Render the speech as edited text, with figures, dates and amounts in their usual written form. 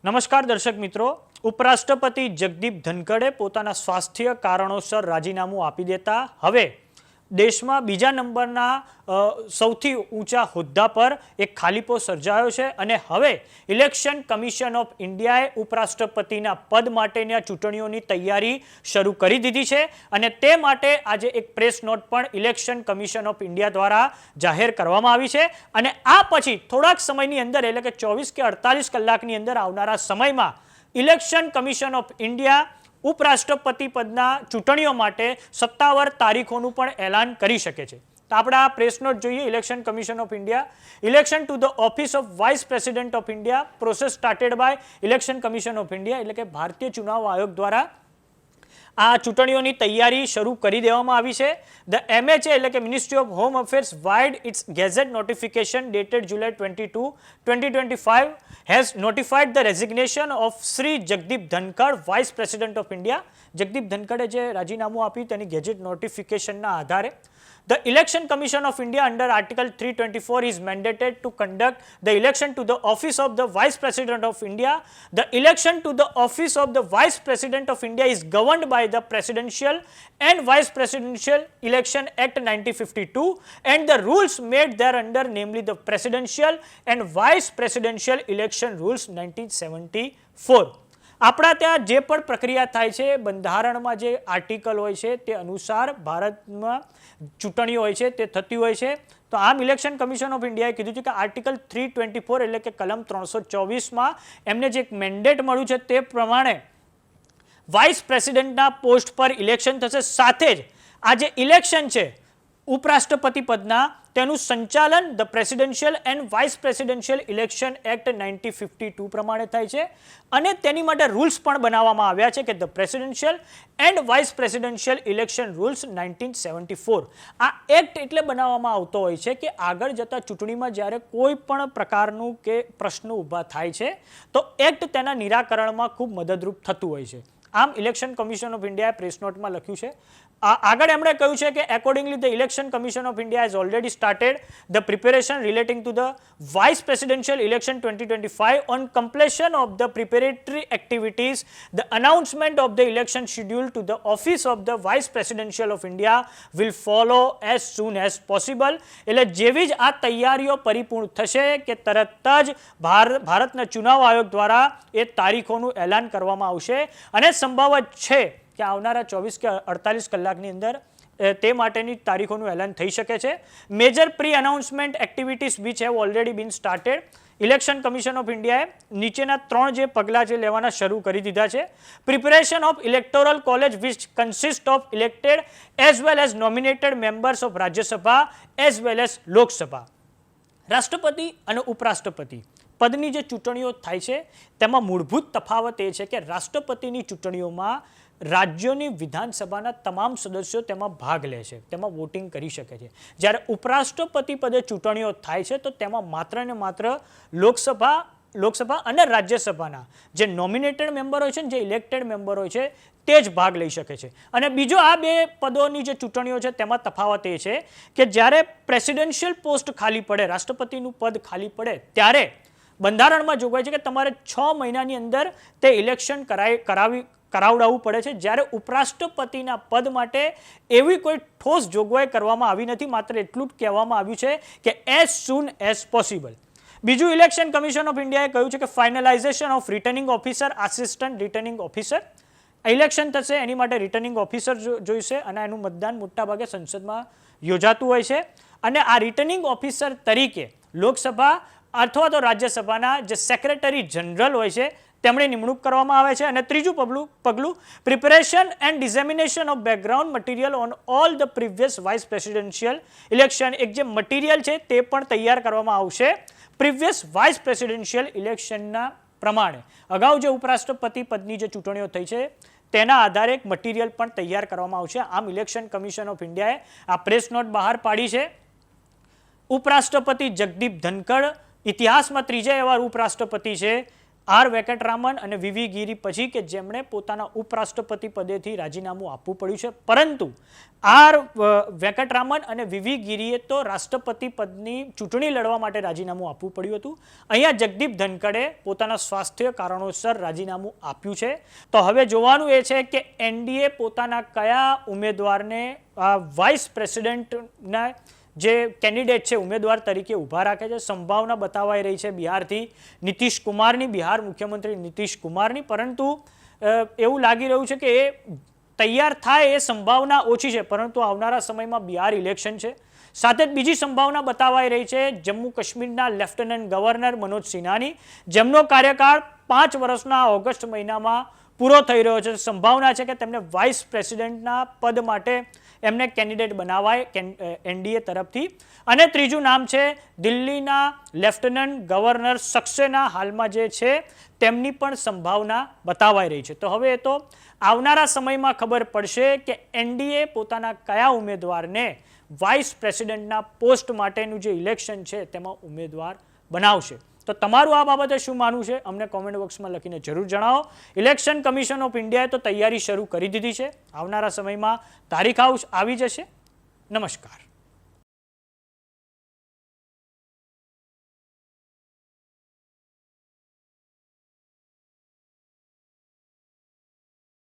નમસ્કાર દર્શક મિત્રો, ઉપરાષ્ટ્રપતિ જગદીપ ધનખડે પોતાના સ્વાસ્થ્ય કારણોસર રાજીનામું આપી દેતા હવે દેશમાં બીજા નંબરના સૌથી ઊંચા હોદ્દા પર એક ખાલીપો સર્જાયો છે અને હવે ઇલેક્શન કમિશન ઓફ ઇન્ડિયાએ ઉપરાષ્ટ્રપતિના પદ માટેની ચૂંટણીઓની તૈયારી શરૂ કરી દીધી છે અને તે માટે આજે એક પ્રેસ નોટ પણ ઇલેક્શન કમિશન ઓફ ઇન્ડિયા દ્વારા જાહેર કરવામાં આવી છે અને આ પછી થોડાક સમયની અંદર એટલે કે 24 કે 48 કલાકની અંદર આવનારા સમયમાં ઇલેક્શન કમિશન ઓફ ઇન્ડિયા ઉપરાષ્ટ્રપતિ પદના ચૂંટણીઓ માટે સત્તાવાર તારીખોનું પણ એલાન કરી શકે છે. તો આપણે આ પ્રેસ નોટ જોઈએ. Election commission of India, election to the office of vice president of India, process started by election commission of India, એટલે કે ભારતીય ચુનાવ આયોગ દ્વારા આ ચૂંટણીઓની તૈયારી શરૂ કરી દેવામાં આવી છે. ધ MHA એટલે કે ministry of home affairs vide its gazette notification dated July 22, 2025 has notified the resignation of Sri Jagdeep Dhankhad, Vice President of India. Jagdeep ધનખડે જે રાજીનામું આપ્યું તેની ગેજેટ નોટિફિકેશનના આધારે The Election Commission of India under Article 324 is mandated to conduct the election to the office of the Vice President of India. The election to the office of the Vice President of India is governed by the Presidential and Vice Presidential Election Act 1952 and the rules made thereunder, namely the Presidential and Vice Presidential Election Rules 1974. આપણા ત્યાં જે પણ પ્રક્રિયા થાય છે, બંધારણમાં જે article હોય છે તે અનુસાર ભારતમાં ચૂંટણીઓ હોય છે તે થતી હોય છે. તો આમ ઇલેક્શન કમિશન ઓફ ઇન્ડિયાએ કીધું છે કે આર્ટિકલ 324 એટલે કે કલમ 324માં એમને જે એક મેન્ડેટ મળ્યું છે તે પ્રમાણે વાઇસ પ્રેસિડેન્ટના પોસ્ટ પર ઇલેક્શન થશે. સાથે જ આ જે ઇલેક્શન છે ઉપરાષ્ટ્રપતિ પદના તેનું સંચાલન the presidential and vice presidential election act 1952 પ્રમાણે થાય છે અને તેની માટે રૂલ્સ પણ બનાવવામાં આવ્યા છે કે the presidential and vice presidential election rules 1974. આ એક્ટ એટલે બનાવવામાં આવતો હોય છે કે આગળ જતા ચૂંટણીમાં જ્યારે કોઈ પણ પ્રકારનું કે પ્રશ્ન ઊભા થાય છે તો એક્ટ તેના નિરાકરણમાં ખૂબ મદદરૂપ થતું હોય છે. આમ ઇલેક્શન કમિશન ઓફ ઇન્ડિયાએ પ્રેસ નોટમાં લખ્યું છે. આગળ એમણે કહ્યું છે કે accordingly the election commission of India has already started the preparation relating to the vice presidential election 2025 on completion of the preparatory activities the announcement of the election schedule to the office of the vice presidential of India will follow as soon as possible. એટલે જેવી જ આ તૈયારીઓ પરિપૂર્ણ થશે કે તરત જ ભારતના ચુનાવ આયોગ દ્વારા એ તારીખોનું એલાન કરવામાં આવશે અને સંભવત છે કે આવનારા 24 કે 48 કલાકની અંદર તે માટેની તારીખોનું એલાન થઈ શકે છે. Major pre announcement activities which have already been started. Election commission of ઇન્ડિયાએ નીચેના 3 જે પગલાં જે લેવાના શરૂ કરી દીધા છે. Preparation of electoral college which consist of elected as well as nominated members of Rajya Sabha as well as Lok Sabha. રાષ્ટ્રપતિ અને ઉપરાષ્ટ્રપતિ પદની જે ચૂંટણીઓ થાય છે તેમાં મૂળભૂત તફાવત એ છે કે રાષ્ટ્રપતિની ચૂંટણીઓમાં રાજ્યોની વિધાનસભાના તમામ સદસ્યો તેમાં ભાગ લે છે, તેમાં વોટિંગ કરી શકે છે. જ્યારે ઉપરાષ્ટ્રપતિ પદે ચૂંટણીઓ થાય છે તો તેમાં માત્ર ને માત્ર લોકસભા અને રાજ્યસભાના જે નોમિનેટેડ મેમ્બર હોય છે, જે ઇલેક્ટેડ મેમ્બર હોય છે તે જ ભાગ લઈ શકે છે. અને બીજો આ બે પદોની જે ચૂંટણીઓ છે તેમાં તફાવત એ છે કે જ્યારે પ્રેસિડેન્શિયલ પોસ્ટ ખાલી પડે, રાષ્ટ્રપતિનું પદ ખાલી પડે ત્યારે બંધારણમાં જોગવાઈ છે કે તમારે 6 મહિનાની અંદર તે ઇલેક્શન કરાવડાવવું પડે છે. જ્યારે ઉપરાષ્ટ્રપતિના પદ માટે એવી કોઈ ઠોસ જોગવાઈ કરવામાં આવી નથી, માત્ર એટલું જ કહેવામાં આવ્યું છે કે એઝ સૂન એઝ પોસિબલ. બીજું ઇલેક્શન કમિશન ઓફ ઇન્ડિયાએ કહ્યું છે કે finalisation of returning officer, assistant returning officer. Election થશે એની માટે રિટર્નિંગ ઓફિસર જોઈશે અને એનું મતદાન મોટાભાગે સંસદમાં યોજાતું હોય છે અને આ રિટર્નિંગ ઓફિસર તરીકે લોકસભા અથવા તો રાજ્યસભાના જે સેક્રેટરી જનરલ હોય છે તેમણે નિમણૂક કરવામાં આવે છે. અને ત્રીજું પગલું preparation and dissemination of background material on all the previous vice presidential election. એક જે મટીરિયલ છે તે પણ તૈયાર કરવામાં આવશે પ્રીવિયસ વાઇસ પ્રેસિડેન્શિયલ ઇલેક્શનના પ્રમાણે. અગાઉ જે ઉપરાષ્ટ્રપતિ પદની જે ચૂંટણીઓ થઈ છે તેના આધારે એક મટીરિયલ પણ તૈયાર કરવામાં આવશે. આમ ઇલેક્શન કમિશન ઓફ ઇન્ડિયાએ આ પ્રેસ નોટ બહાર પાડી છે. ઉપરાષ્ટ્રપતિ જગદીપ ધનખડ ઇતિહાસમાં ત્રીજા એવા ઉપરાષ્ટ્રપતિ છે આર વેંકટરામન અને વીવી ગીરી પછી કે જેમણે પોતાના ઉપરાષ્ટ્રપતિ પદેથી રાજીનામું આપવું પડ્યું છે, પરંતુ આર વેંકટરામન અને વીવી ગીરીએ તો રાષ્ટ્રપતિ પદની ચૂંટણી લડવા માટે રાજીનામું આપવું પડ્યું હતું. અહીંયા જગદીપ ધનખડે પોતાના સ્વાસ્થ્ય કારણોસર રાજીનામું આપ્યું છે. તો હવે જોવાનું એ છે કે એનડીએ પોતાના કયા ઉમેદવારને વાઇસ પ્રેસિડેન્ટના જે કેન્ડિડેટ છે ઉમેદવાર તરીકે ઊભા રાખે છે. સંભાવના બતાવાઈ રહી છે બિહારથી નીતિશ કુમારની, બિહાર મુખ્યમંત્રી નીતિશ કુમારની, પરંતુ એવું લાગી રહ્યું છે કે એ તૈયાર થાય એ સંભાવના ઓછી છે, પરંતુ આવનારા સમયમાં બિહાર ઇલેક્શન છે. સાથે જ બીજી સંભાવના બતાવાઈ રહી છે જમ્મુ કાશ્મીરના લેફ્ટનન્ટ ગવર્નર મનોજ સિન્હાની, જેમનો કાર્યકાળ 5 વર્ષના ઓગસ્ટ મહિનામાં પૂરો થઈ રહ્યો છે. સંભાવના છે કે તેમને વાઇસ પ્રેસિડેન્ટના પદ માટે એમને કેન્ડિડેટ બનાવાય એનડીએ તરફથી. અને ત્રીજું નામ છે દિલ્હીના લેફ્ટનન્ટ ગવર્નર સક્સેના, હાલમાં જે છે તેમની પણ સંભાવના બતાવાઈ રહી છે. તો હવે એ તો આવનારા સમયમાં ખબર પડશે કે એનડીએ પોતાના કયા ઉમેદવારને વાઇસ પ્રેસિડેન્ટના પોસ્ટ માટેનું જે ઇલેક્શન છે તેમાં ઉમેદવાર બનાવશે. તો તમારું આ બાબતે શું માનવું છે અમને કોમેન્ટ બોક્સમાં લખીને જરૂર જણાવો. ઇલેક્શન કમિશન ઓફ ઇન્ડિયાએ તો તૈયારી શરૂ કરી દીધી છે. આવનારા સમયમાં તારીખ આવી જશે. નમસ્કાર.